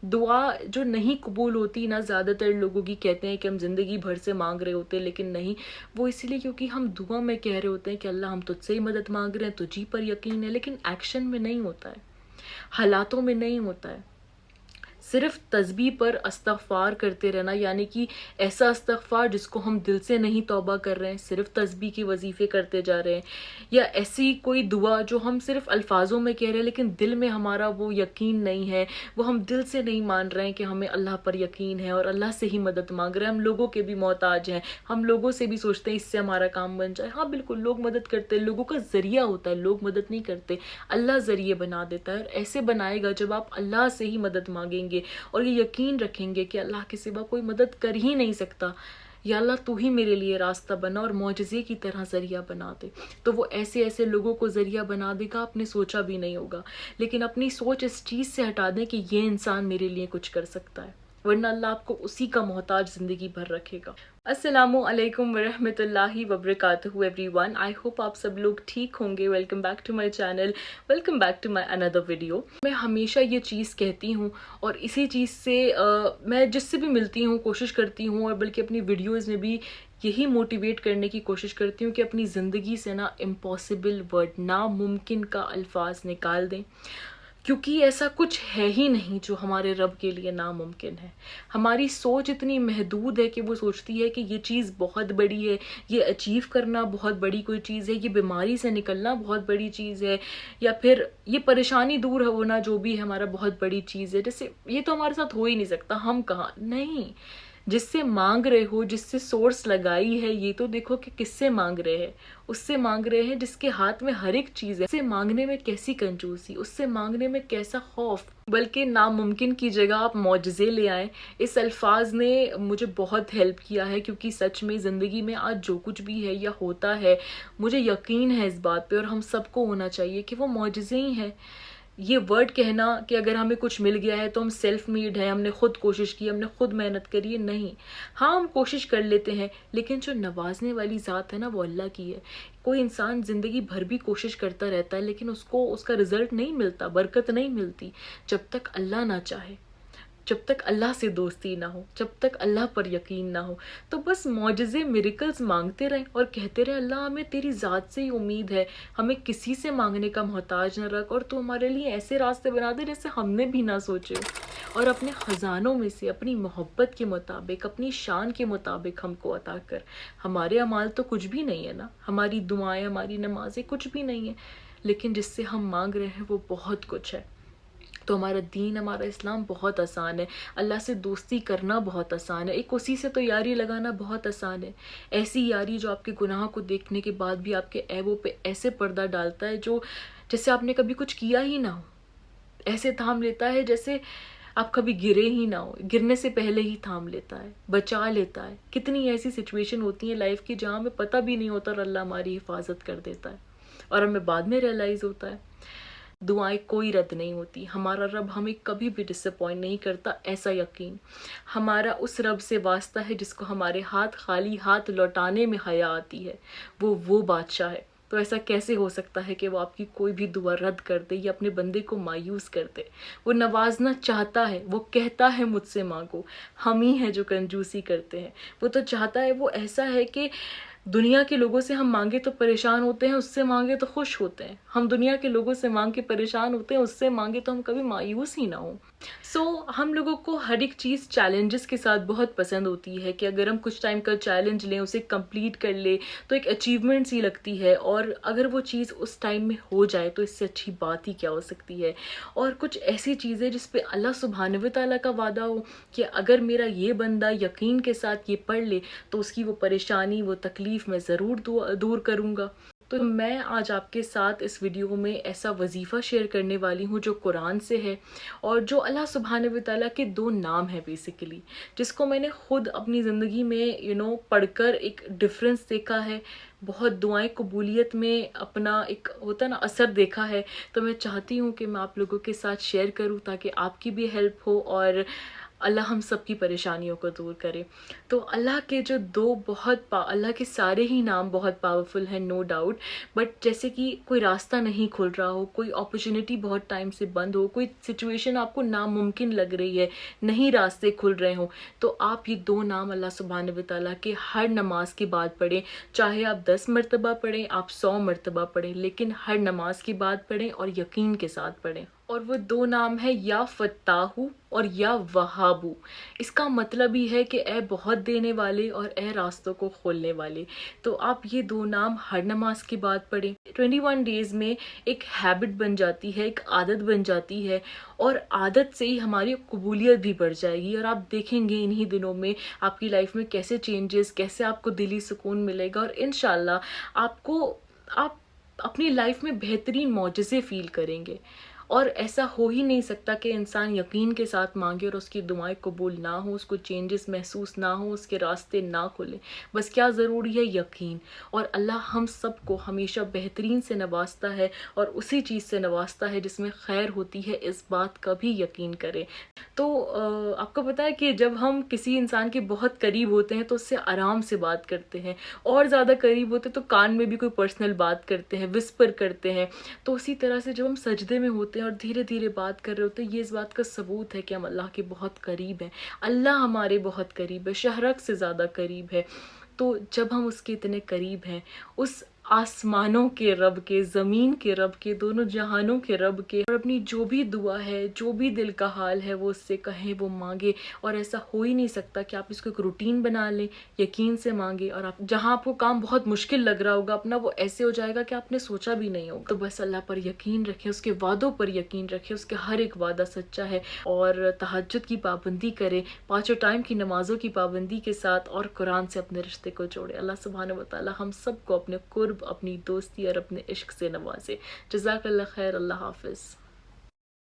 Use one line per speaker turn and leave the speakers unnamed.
دعا جو نہیں قبول ہوتی نا، زیادہ تر لوگوں کی کہتے ہیں کہ ہم زندگی بھر سے مانگ رہے ہوتے ہیں، لیکن نہیں، وہ اس لیے کیونکہ ہم دعا میں کہہ رہے ہوتے ہیں کہ اللہ ہم تجھ سے ہی مدد مانگ رہے ہیں، تجھی پر یقین ہے، لیکن ایکشن میں نہیں ہوتا ہے، حالاتوں میں نہیں ہوتا ہے۔ صرف تسبیح پر استغفار کرتے رہنا، یعنی کہ ایسا استغفار جس کو ہم دل سے نہیں توبہ کر رہے ہیں، صرف تسبیح کی وظیفے کرتے جا رہے ہیں، یا ایسی کوئی دعا جو ہم صرف الفاظوں میں کہہ رہے ہیں لیکن دل میں ہمارا وہ یقین نہیں ہے، وہ ہم دل سے نہیں مان رہے ہیں کہ ہمیں اللہ پر یقین ہے اور اللہ سے ہی مدد مانگ رہے ہیں، ہم لوگوں کے بھی محتاج ہیں، ہم لوگوں سے بھی سوچتے ہیں اس سے ہمارا کام بن جائے۔ ہاں بالکل، لوگ مدد کرتے ہیں، لوگوں کا ذریعہ ہوتا ہے، لوگ مدد نہیں کرتے، اللہ ذریعے بنا دیتا ہے، اور ایسے بنائے گا جب آپ اللہ سے ہی مدد مانگیں گے اور یہ یقین رکھیں گے کہ اللہ کے سوا کوئی مدد کر ہی نہیں سکتا، یا اللہ تو ہی میرے لیے راستہ بنا اور معجزے کی طرح ذریعہ بنا دے، تو وہ ایسے ایسے لوگوں کو ذریعہ بنا دے گا، آپ نے سوچا بھی نہیں ہوگا۔ لیکن اپنی سوچ اس چیز سے ہٹا دیں کہ یہ انسان میرے لیے کچھ کر سکتا ہے، ورنہ اللہ آپ کو اسی کا محتاج زندگی بھر رکھے گا۔ السلام علیکم ورحمۃ اللہ وبرکاتہ ایوری ون، آئی ہوپ آپ سب لوگ ٹھیک ہوں گے۔ Welcome back to my channel, welcome back to my another video. میں ہمیشہ یہ چیز کہتی ہوں اور اسی چیز سے میں جس سے بھی ملتی ہوں کوشش کرتی ہوں، اور بلکہ اپنی ویڈیوز میں بھی یہی موٹیویٹ کرنے کی کوشش کرتی ہوں کہ اپنی زندگی سے نا امپاسبل ورڈ، ناممکن کا الفاظ نکال دیں، کیونکہ ایسا کچھ ہے ہی نہیں جو ہمارے رب کے لیے ناممکن ہے۔ ہماری سوچ اتنی محدود ہے کہ وہ سوچتی ہے کہ یہ چیز بہت بڑی ہے، یہ اچیو کرنا بہت بڑی کوئی چیز ہے، یہ بیماری سے نکلنا بہت بڑی چیز ہے، یا پھر یہ پریشانی دور ہونا جو بھی ہے ہمارا بہت بڑی چیز ہے، جیسے یہ تو ہمارے ساتھ ہو ہی نہیں سکتا، ہم کہاں۔ نہیں، جس سے مانگ رہے ہو، جس سے سورس لگائی ہے، یہ تو دیکھو کہ کس سے مانگ رہے ہیں۔ اس سے مانگ رہے ہیں جس کے ہاتھ میں ہر ایک چیز ہے۔ اس سے مانگنے میں کیسی کنجوسی، اس سے مانگنے میں کیسا خوف، بلکہ ناممکن کی جگہ آپ معجزے لے آئیں۔ اس الفاظ نے مجھے بہت ہیلپ کیا ہے، کیونکہ سچ میں زندگی میں آج جو کچھ بھی ہے یا ہوتا ہے، مجھے یقین ہے اس بات پہ، اور ہم سب کو ہونا چاہیے کہ وہ معجزے ہی ہیں۔ یہ ورڈ کہنا کہ اگر ہمیں کچھ مل گیا ہے تو ہم سیلف میڈ ہیں، ہم نے خود کوشش کی، ہم نے خود محنت کری ہے، نہیں۔ ہاں ہم کوشش کر لیتے ہیں، لیکن جو نوازنے والی ذات ہے نا وہ اللہ کی ہے۔ کوئی انسان زندگی بھر بھی کوشش کرتا رہتا ہے لیکن اس کو اس کا رزلٹ نہیں ملتا، برکت نہیں ملتی، جب تک اللہ نہ چاہے، جب تک اللہ سے دوستی نہ ہو، جب تک اللہ پر یقین نہ ہو۔ تو بس معجزے، میریکلز مانگتے رہیں اور کہتے رہیں اللہ ہمیں تیری ذات سے ہی امید ہے، ہمیں کسی سے مانگنے کا محتاج نہ رکھ، اور تو ہمارے لیے ایسے راستے بنا دے جیسے ہم نے بھی نہ سوچے، اور اپنے خزانوں میں سے اپنی محبت کے مطابق، اپنی شان کے مطابق ہم کو عطا کر۔ ہمارے اعمال تو کچھ بھی نہیں ہے نا، ہماری دعائیں، ہماری نمازیں کچھ بھی نہیں ہیں، لیکن جس سے ہم مانگ رہے ہیں وہ بہت کچھ ہے۔ تو ہمارا دین، ہمارا اسلام بہت آسان ہے، اللہ سے دوستی کرنا بہت آسان ہے، ایک اسی سے تو یاری لگانا بہت آسان ہے۔ ایسی یاری جو آپ کے گناہ کو دیکھنے کے بعد بھی آپ کے عیبوں پہ ایسے پردہ ڈالتا ہے جو جیسے آپ نے کبھی کچھ کیا ہی نہ ہو، ایسے تھام لیتا ہے جیسے آپ کبھی گرے ہی نہ ہو، گرنے سے پہلے ہی تھام لیتا ہے، بچا لیتا ہے۔ کتنی ایسی سچویشن ہوتی ہیں لائف کی جہاں ہمیں پتہ بھی نہیں ہوتا اور اللہ ہماری حفاظت کر دیتا ہے، اور ہمیں بعد میں ریئلائز ہوتا ہے۔ دعائیں کوئی رد نہیں ہوتی، ہمارا رب ہمیں کبھی بھی ڈس اپوائنٹ نہیں کرتا، ایسا یقین۔ ہمارا اس رب سے واسطہ ہے جس کو ہمارے ہاتھ خالی ہاتھ لوٹانے میں حیا آتی ہے، وہ بادشاہ ہے۔ تو ایسا کیسے ہو سکتا ہے کہ وہ آپ کی کوئی بھی دعا رد کر دے یا اپنے بندے کو مایوس کر دے؟ وہ نوازنا چاہتا ہے، وہ کہتا ہے مجھ سے مانگو، ہم ہی ہیں جو کنجوسی کرتے ہیں۔ وہ تو چاہتا ہے، وہ ایسا ہے کہ دنیا کے لوگوں سے ہم مانگے تو پریشان ہوتے ہیں، اس سے مانگے تو خوش ہوتے ہیں۔ ہم دنیا کے لوگوں سے مانگ کے پریشان ہوتے ہیں، اس سے مانگے تو ہم کبھی مایوس ہی نہ ہوں۔ ہم لوگوں کو ہر ایک چیز چیلنجز کے ساتھ بہت پسند ہوتی ہے، کہ اگر ہم کچھ ٹائم کا چیلنج لیں، اسے کمپلیٹ کر لیں تو ایک اچیومنٹ سی لگتی ہے، اور اگر وہ چیز اس ٹائم میں ہو جائے تو اس سے اچھی بات ہی کیا ہو سکتی ہے۔ اور کچھ ایسی چیزیں جس پہ اللہ سبحانہ و تعالیٰ کا وعدہ ہو کہ اگر میرا یہ بندہ یقین کے ساتھ یہ پڑھ لے تو اس کی وہ پریشانی، وہ تکلیف میں ضرور دور کروں گا۔ تو میں آج آپ کے ساتھ اس ویڈیو میں ایسا وظیفہ شیئر کرنے والی ہوں جو قرآن سے ہے، اور جو اللہ سبحانہ و تعالیٰ کے 2 نام ہیں بیسیکلی، جس کو میں نے خود اپنی زندگی میں پڑھ کر ایک ڈفرنس دیکھا ہے، بہت دعائیں قبولیت میں اپنا ایک ہوتا نا اثر دیکھا ہے۔ تو میں چاہتی ہوں کہ میں آپ لوگوں کے ساتھ شیئر کروں تاکہ آپ کی بھی ہیلپ ہو، اور اللہ ہم سب کی پریشانیوں کو دور کرے۔ تو اللہ کے جو اللہ کے سارے ہی نام بہت پاورفل ہیں، نو ڈاؤٹ، بٹ جیسے کہ کوئی راستہ نہیں کھل رہا ہو، کوئی اپرچونٹی بہت ٹائم سے بند ہو، کوئی سچویشن آپ کو ناممکن لگ رہی ہے، نہیں راستے کھل رہے ہوں، تو آپ یہ 2 نام اللہ سبحانہ و تعالیٰ کے ہر نماز کے بعد پڑھیں، چاہے آپ 10 مرتبہ پڑھیں، آپ 100 مرتبہ پڑھیں، لیکن ہر نماز کے بعد پڑھیں اور یقین کے ساتھ پڑھیں۔ اور وہ 2 نام ہے یا فتاحو اور یا وہابو۔ اس کا مطلب ہی ہے کہ اے بہت دینے والے اور اے راستوں کو کھولنے والے۔ تو آپ یہ 2 نام ہر نماز کے بعد پڑھیں۔ 21 ڈیز میں ایک ہیبٹ بن جاتی ہے، ایک عادت بن جاتی ہے، اور عادت سے ہی ہماری قبولیت بھی بڑھ جائے گی، اور آپ دیکھیں گے انہی دنوں میں آپ کی لائف میں کیسے چینجز، کیسے آپ کو دلی سکون ملے گا، اور انشاءاللہ آپ اپنی لائف میں بہترین معجزے فیل کریں گے۔ اور ایسا ہو ہی نہیں سکتا کہ انسان یقین کے ساتھ مانگے اور اس کی دعائیں قبول نہ ہوں، اس کو چینجز محسوس نہ ہوں، اس کے راستے نہ کھلیں۔ بس کیا ضروری ہے؟ یقین۔ اور اللہ ہم سب کو ہمیشہ بہترین سے نوازتا ہے، اور اسی چیز سے نوازتا ہے جس میں خیر ہوتی ہے، اس بات کا بھی یقین کریں۔ تو آپ کو پتہ ہے کہ جب ہم کسی انسان کے بہت قریب ہوتے ہیں تو اس سے آرام سے بات کرتے ہیں، اور زیادہ قریب ہوتے تو کان میں بھی کوئی پرسنل بات کرتے ہیں، وسپر کرتے ہیں۔ تو اسی طرح سے جب ہم سجدے میں ہوتے ہیں اور دھیرے دھیرے بات کر رہے ہوتے ہیں، یہ اس بات کا ثبوت ہے کہ ہم اللہ کے بہت قریب ہیں، اللہ ہمارے بہت قریب ہے، شہرک سے زیادہ قریب ہے۔ تو جب ہم اس کے اتنے قریب ہیں، اس آسمانوں کے رب کے، زمین کے رب کے، دونوں جہانوں کے رب کے، اور اپنی جو بھی دعا ہے، جو بھی دل کا حال ہے، وہ اس سے کہیں، وہ مانگے۔ اور ایسا ہو ہی نہیں سکتا کہ آپ اس کو ایک روٹین بنا لیں، یقین سے مانگے، اور آپ جہاں آپ کو کام بہت مشکل لگ رہا ہوگا اپنا، وہ ایسے ہو جائے گا کہ آپ نے سوچا بھی نہیں ہوگا۔ تو بس اللہ پر یقین رکھیں، اس کے وعدوں پر یقین رکھیں، اس کے ہر ایک وعدہ سچا ہے، اور تہجد کی پابندی کریں، 5 ٹائم کی نمازوں کی پابندی کے ساتھ، اور قرآن سے اپنے رشتے کو جوڑے۔ اللہ سبحانہ و تعالی ہم سب کو اپنے قرب، اپنی دوستی اور اپنے عشق سے نوازے۔ جزاک اللہ خیر، اللہ حافظ۔